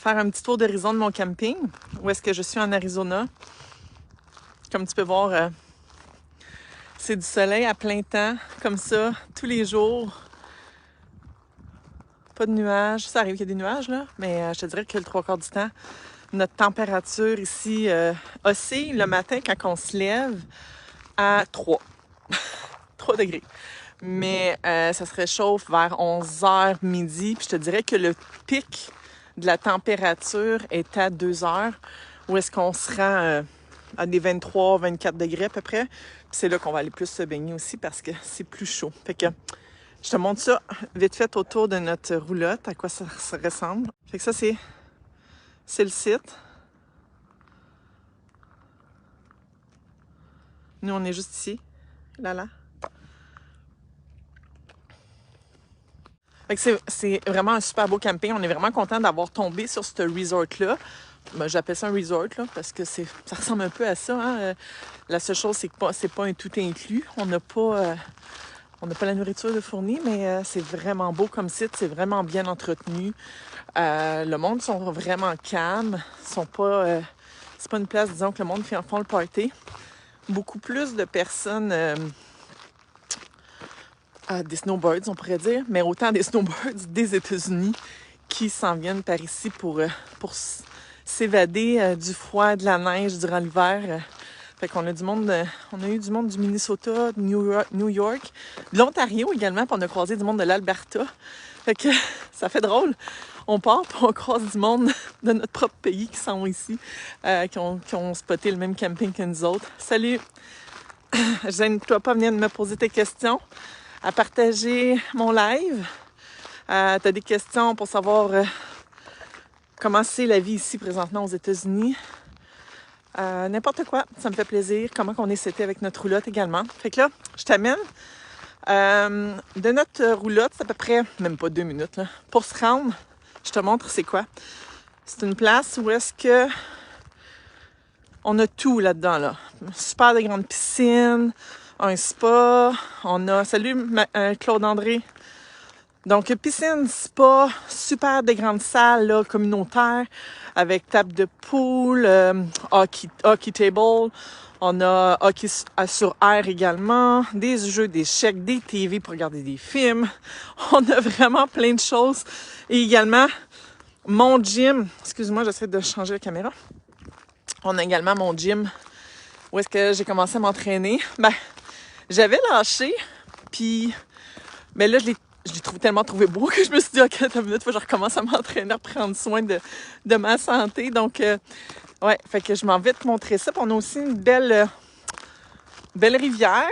faire un petit tour d'horizon de mon camping, où est-ce que je suis en Arizona. Comme tu peux voir, c'est du soleil à plein temps, comme ça, tous les jours. Pas de nuages. Ça arrive qu'il y ait des nuages, là, mais je te dirais que le 3/4 du temps, notre température ici oscille le matin quand on se lève à 3 degrés. Mais ça se réchauffe vers 11h midi. Puis je te dirais que le pic de la température est à 2h, où est-ce qu'on se rend à des 23-24 degrés à peu près. Puis c'est là qu'on va aller plus se baigner aussi parce que c'est plus chaud. Fait que je te montre ça vite fait autour de notre roulotte, à quoi ça ressemble. Fait que ça, c'est le site. Nous, on est juste ici. Là. Fait que c'est vraiment un super beau camping. On est vraiment content d'avoir tombé sur ce resort-là. Ben, j'appelle ça un resort, là, parce que ça ressemble un peu à ça. Hein? La seule chose, c'est que c'est pas un tout inclus. On n'a pas la nourriture de fournie, mais c'est vraiment beau comme site. C'est vraiment bien entretenu. Le monde sont vraiment calmes. C'est pas une place, disons, que le monde font le party. Beaucoup plus de personnes... des snowbirds, on pourrait dire, mais autant des snowbirds des États-Unis qui s'en viennent par ici pour s'évader du froid, de la neige durant l'hiver. Fait qu'on a du monde, on a eu du monde du Minnesota, de New York, de l'Ontario également, puis on a croisé du monde de l'Alberta. Fait que ça fait drôle. On part, puis on croise du monde de notre propre pays qui sont ici, qui ont spoté le même camping que nous autres. Salut! Gêne-toi pas venir me poser tes questions, à partager mon live. T'as des questions pour savoir comment c'est la vie ici présentement aux États-Unis. N'importe quoi, ça me fait plaisir. Comment qu'on est seté avec notre roulotte également. Fait que là, je t'amène de notre roulotte, c'est à peu près, même pas 2 minutes, là, pour se rendre. Je te montre c'est quoi. C'est une place où est-ce que on a tout là-dedans, là. Super de grande piscine, un spa, on a... Salut Claude-André! Donc, piscine, spa, super de grandes salles là, communautaires, avec table de pool, hockey table, on a hockey sur air également, des jeux d'échecs, des TV pour regarder des films. On a vraiment plein de choses. Et également, mon gym, excuse-moi, j'essaie de changer la caméra. On a également mon gym où est-ce que j'ai commencé à m'entraîner. Ben, j'avais lâché, puis mais là, je l'ai tellement trouvé beau que je me suis dit, OK, attends une minute, faut que je recommence à m'entraîner, à prendre soin de ma santé. Donc, ouais, fait que je m'en vais te montrer ça. Puis on a aussi une belle rivière.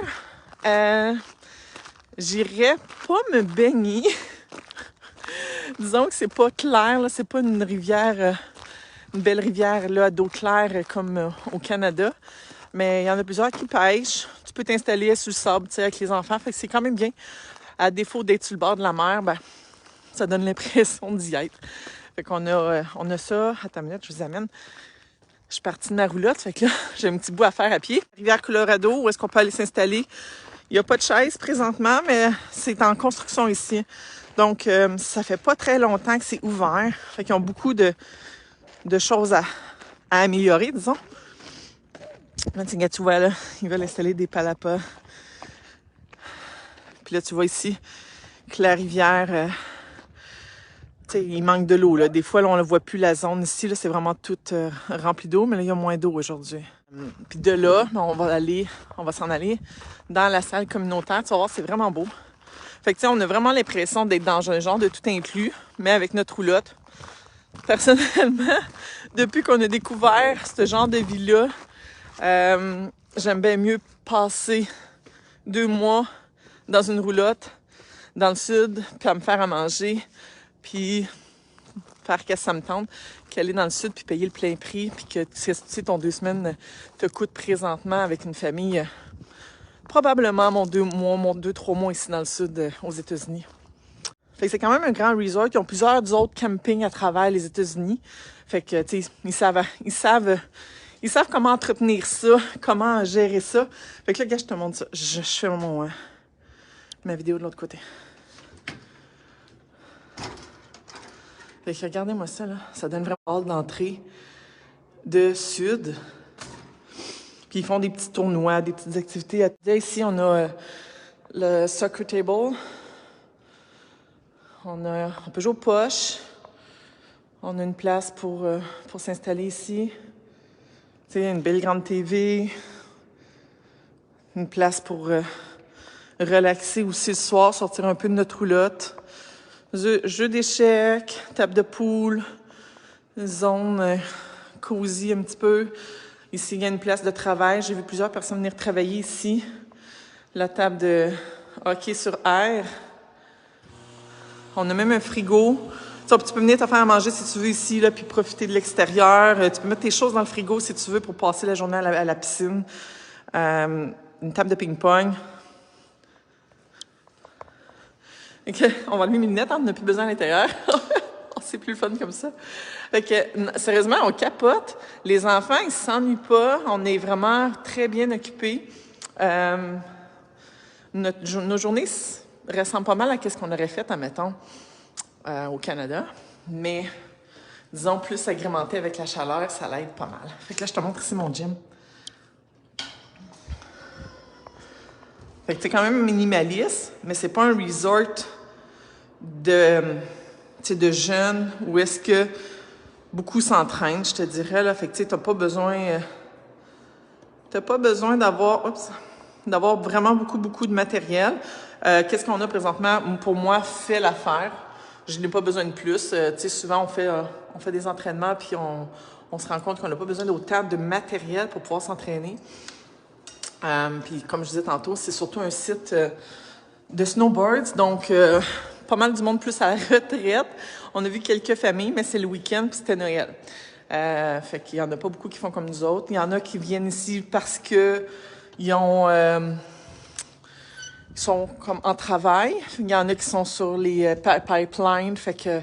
J'irais pas me baigner. Disons que c'est pas clair, là, c'est pas une rivière... une belle rivière là, à d'eau claire comme au Canada. Mais il y en a plusieurs qui pêchent. Tu peux t'installer sur le sable avec les enfants. Fait que c'est quand même bien. À défaut d'être sur le bord de la mer, ben, ça donne l'impression d'y être. Fait qu'on a ça. Attends une minute, je vous amène. Je suis partie de ma roulotte. Fait que là, j'ai un petit bout à faire à pied. Rivière Colorado, où est-ce qu'on peut aller s'installer? Il n'y a pas de chaise présentement, mais c'est en construction ici. Donc, ça fait pas très longtemps que c'est ouvert. Fait qu'ils ont beaucoup de choses à améliorer, disons. Là, tu vois, là, ils veulent installer des palapas. Puis là, tu vois ici que la rivière, tu sais, il manque de l'eau, là. Des fois, là, on ne voit plus la zone ici, là, c'est vraiment tout rempli d'eau, mais là, il y a moins d'eau aujourd'hui. Puis de là, on va s'en aller dans la salle communautaire. Tu vas voir, c'est vraiment beau. Fait que, tu sais, on a vraiment l'impression d'être dans un genre de tout inclus, mais avec notre roulotte. Personnellement, depuis qu'on a découvert ce genre de vie-là, j'aime bien mieux passer 2 mois dans une roulotte dans le sud, puis à me faire à manger, puis faire qu'est-ce que ça me tente, qu'aller dans le sud puis payer le plein prix, puis que tu sais, ton 2 semaines te coûte présentement avec une famille probablement mon 2-3 mois ici dans le sud aux États-Unis. Fait que c'est quand même un grand resort. Ils ont plusieurs autres campings à travers les États-Unis. Fait que, tu sais, ils savent comment entretenir ça, comment gérer ça. Fait que là, gars, je te montre ça. Je fais ma vidéo de l'autre côté. Fait que regardez-moi ça, là. Ça donne vraiment hâte d'entrée de sud. Puis ils font des petits tournois, des petites activités. Ici, on a le soccer table. On peut jouer aux poches. On a une place pour s'installer ici. Tu sais, une belle grande TV. Une place pour relaxer aussi le soir, sortir un peu de notre roulotte. Jeu d'échecs, table de poule, zone cosy un petit peu. Ici, il y a une place de travail. J'ai vu plusieurs personnes venir travailler ici. La table de hockey sur air. On a même un frigo. Tu peux venir te faire à manger si tu veux ici, là, puis profiter de l'extérieur. Tu peux mettre tes choses dans le frigo si tu veux pour passer la journée à la piscine. Une table de ping-pong. Okay. On va enlever mes lunettes, on n'a plus besoin à l'intérieur. C'est plus le fun comme ça. Fait que, sérieusement, on capote. Les enfants, ils s'ennuient pas. On est vraiment très bien occupés. Nos journées ressemblent pas mal à ce qu'on aurait fait, admettons, au Canada. Mais, disons, plus agrémenté avec la chaleur, ça l'aide pas mal. Fait que là, je te montre ici mon gym. Fait que c'est quand même minimaliste, mais c'est pas un resort de jeunes où est-ce que beaucoup s'entraînent, je te dirais, là. Fait que, tu sais, t'as pas besoin d'avoir vraiment beaucoup de matériel. Qu'est-ce qu'on a présentement, pour moi, fait l'affaire. Je n'ai pas besoin de plus. Tu sais, souvent, on fait des entraînements, puis on se rend compte qu'on n'a pas besoin d'autant de matériel pour pouvoir s'entraîner. Puis, comme je disais tantôt, c'est surtout un site de snowboards, donc pas mal du monde plus à la retraite. On a vu quelques familles, mais c'est le week-end, puis c'était Noël. Fait qu'il y en a pas beaucoup qui font comme nous autres. Il y en a qui viennent ici parce que ils sont comme en travail. Il y en a qui sont sur les pipelines, fait que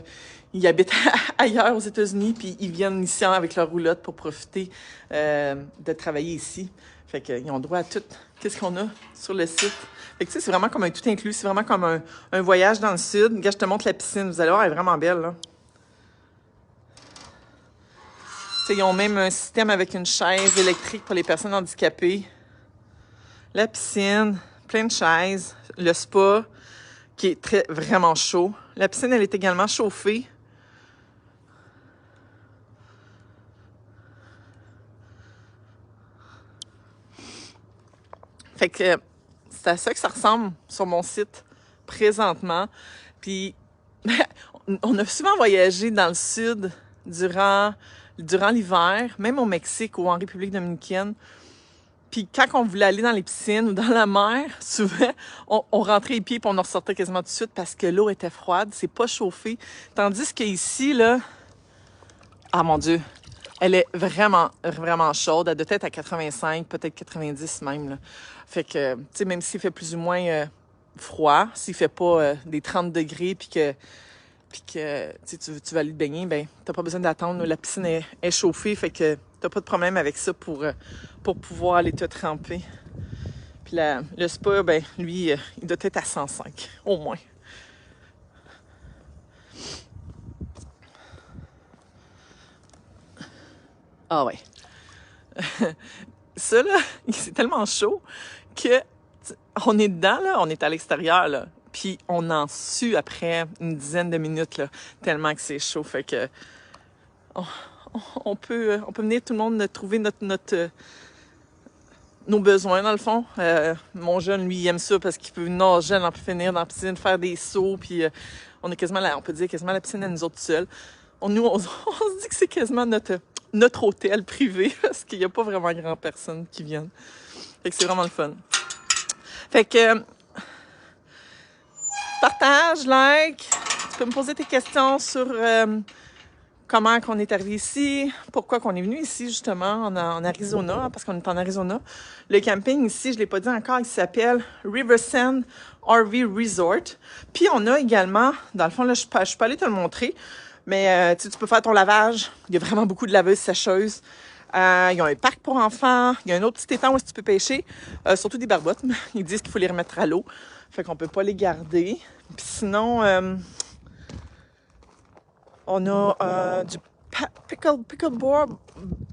ils habitent ailleurs aux États-Unis, puis ils viennent ici avec leur roulotte pour profiter de travailler ici. Fait qu'ils ont droit à tout qu'est-ce qu'on a sur le site. Fait que tu sais, c'est vraiment comme un tout inclus. C'est vraiment comme un voyage dans le sud. Regarde, je te montre la piscine. Vous allez voir, elle est vraiment belle, là. Tu sais, ils ont même un système avec une chaise électrique pour les personnes handicapées. La piscine, plein de chaises. Le spa, qui est vraiment chaud. La piscine, elle est également chauffée. Fait que c'est à ça que ça ressemble sur mon site présentement. Puis, on a souvent voyagé dans le sud durant l'hiver, même au Mexique ou en République dominicaine. Puis quand on voulait aller dans les piscines ou dans la mer, souvent, on rentrait les pieds puis on en ressortait quasiment tout de suite parce que l'eau était froide, c'est pas chauffé. Tandis qu'ici, là, ah mon Dieu, elle est vraiment, vraiment chaude. Elle doit être à 85, peut-être 90 même, là. Fait que, tu sais, même s'il fait plus ou moins froid, s'il fait pas des 30 degrés puis que tu vas aller te baigner, ben t'as pas besoin d'attendre. La piscine est chauffée, fait que t'as pas de problème avec ça pour pouvoir aller te tremper. Puis le spa, ben lui, il doit être à 105, au moins. Ah ouais. Ça, là, c'est tellement chaud que on est dedans, là, on est à l'extérieur, là. Puis on en sue après une dizaine de minutes, là, tellement que c'est chaud. Fait que on peut venir tout le monde trouver nos besoins, dans le fond. Mon jeune, lui, il aime ça parce qu'il peut nager, en peut finir dans la piscine, faire des sauts, puis on a quasiment, on peut dire quasiment la piscine à nous autres seuls. On se dit que c'est quasiment notre hôtel privé parce qu'il n'y a pas vraiment grand personne qui vienne. Fait que c'est vraiment le fun. Fait que partage, like, tu peux me poser tes questions sur comment qu'on est arrivé ici, pourquoi qu'on est venu ici justement en Arizona, parce qu'on est en Arizona. Le camping ici, je l'ai pas dit encore, il s'appelle Riversend RV Resort. Puis on a également, dans le fond là, je suis pas allée te le montrer, mais tu peux faire ton lavage. Il y a vraiment beaucoup de laveuses sécheuses. Ils ont un parc pour enfants. Il y a un autre petit étang où tu peux pêcher. Surtout des barbottes. Ils disent qu'il faut les remettre à l'eau. Fait qu'on peut pas les garder. Puis sinon, On a du pickleball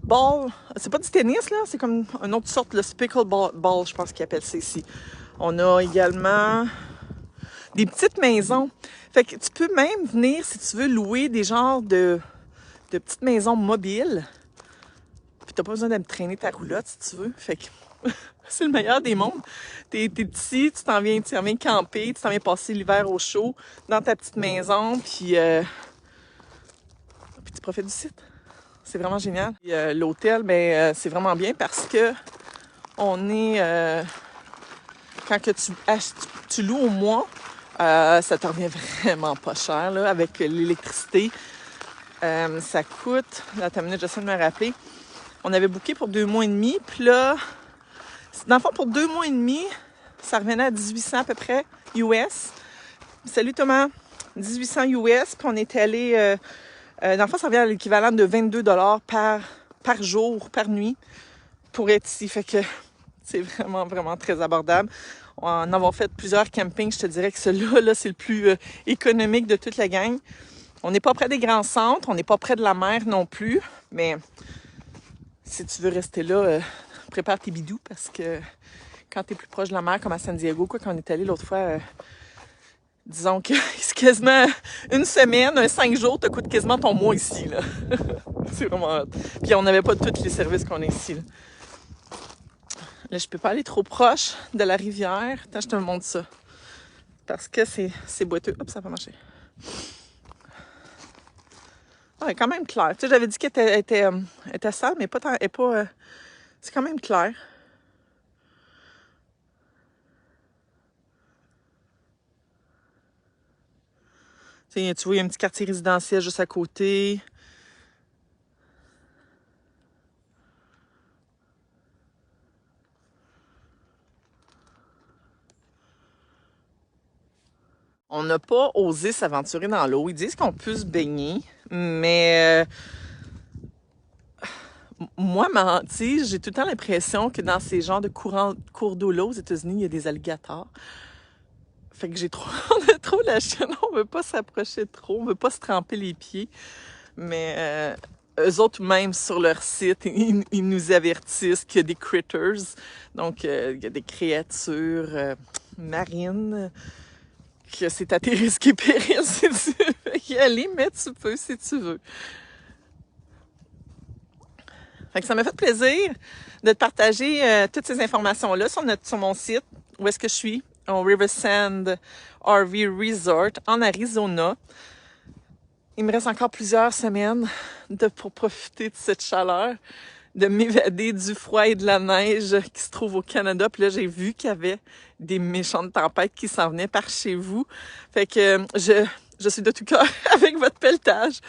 ball. C'est pas du tennis, là. C'est comme une autre sorte, le pickleball ball, je pense qu'ils appellent ça ici. On a également des petites maisons. Fait que tu peux même venir, si tu veux, louer des genres de petites maisons mobiles. Puis t'as pas besoin de me traîner ta roulotte, si tu veux. Fait que c'est le meilleur des mondes. T'es petit, tu t'en viens camper, tu t'en viens passer l'hiver au chaud dans ta petite maison, puis tu profites du site. C'est vraiment génial. L'hôtel, ben, c'est vraiment bien parce que on est... quand que tu loues au mois, ça te revient vraiment pas cher, là, avec l'électricité. Ça coûte... Attends une minute, j'essaie de me rappeler. On avait booké pour 2 mois et demi, puis là, dans le fond, pour 2 mois et demi, ça revenait à 1800 à peu près US. Salut Thomas! 1800 US, puis on était allé... dans le fond, ça revient à l'équivalent de 22 $ par jour, par nuit, pour être ici. Fait que c'est vraiment, vraiment très abordable. En avoir fait plusieurs campings, je te dirais que celui-là, là, c'est le plus économique de toute la gang. On n'est pas près des grands centres, on n'est pas près de la mer non plus, mais si tu veux rester là, prépare tes bidous parce que quand tu es plus proche de la mer, comme à San Diego, quoi, quand on est allé l'autre fois, disons que c'est quasiment une semaine, 5 jours, te coûte quasiment ton mois ici, là. C'est vraiment hot. Puis on n'avait pas tous les services qu'on a ici, là. Là, je peux pas aller trop proche de la rivière. Attends, je te montre ça. Parce que c'est boiteux. Hop, ça va marcher. Ah, elle est quand même claire. Tu sais, j'avais dit qu'elle était sale, mais pas tant. Elle est pas. C'est quand même clair. Tu sais, tu vois, il y a un petit quartier résidentiel juste à côté. On n'a pas osé s'aventurer dans l'eau. Ils disent qu'on peut se baigner, mais moi, menti, j'ai tout le temps l'impression que dans ces genres de cours d'eau-là aux États-Unis, il y a des alligators. Fait que on a trop la chienne, on veut pas s'approcher trop, on veut pas se tremper les pieds. Mais eux autres, même sur leur site, ils nous avertissent qu'il y a des critters, donc il y a des créatures marines, que c'est à tes risques et périls si tu veux y aller, mais tu peux si tu veux. Fait que ça m'a fait plaisir de te partager toutes ces informations-là sur mon site, où est-ce que je suis, au Riversand RV Resort en Arizona. Il me reste encore plusieurs semaines pour profiter de cette chaleur, de m'évader du froid et de la neige qui se trouve au Canada. Puis là, j'ai vu qu'il y avait des méchantes tempêtes qui s'en venaient par chez vous. Fait que je suis de tout cœur avec votre pelletage.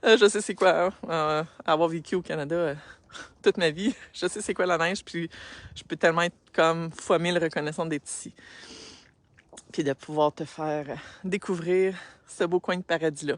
Je sais c'est quoi, avoir vécu au Canada toute ma vie. Je sais c'est quoi la neige, puis je peux tellement être comme fois 1000 reconnaissante d'être ici. Puis de pouvoir te faire découvrir ce beau coin de paradis-là.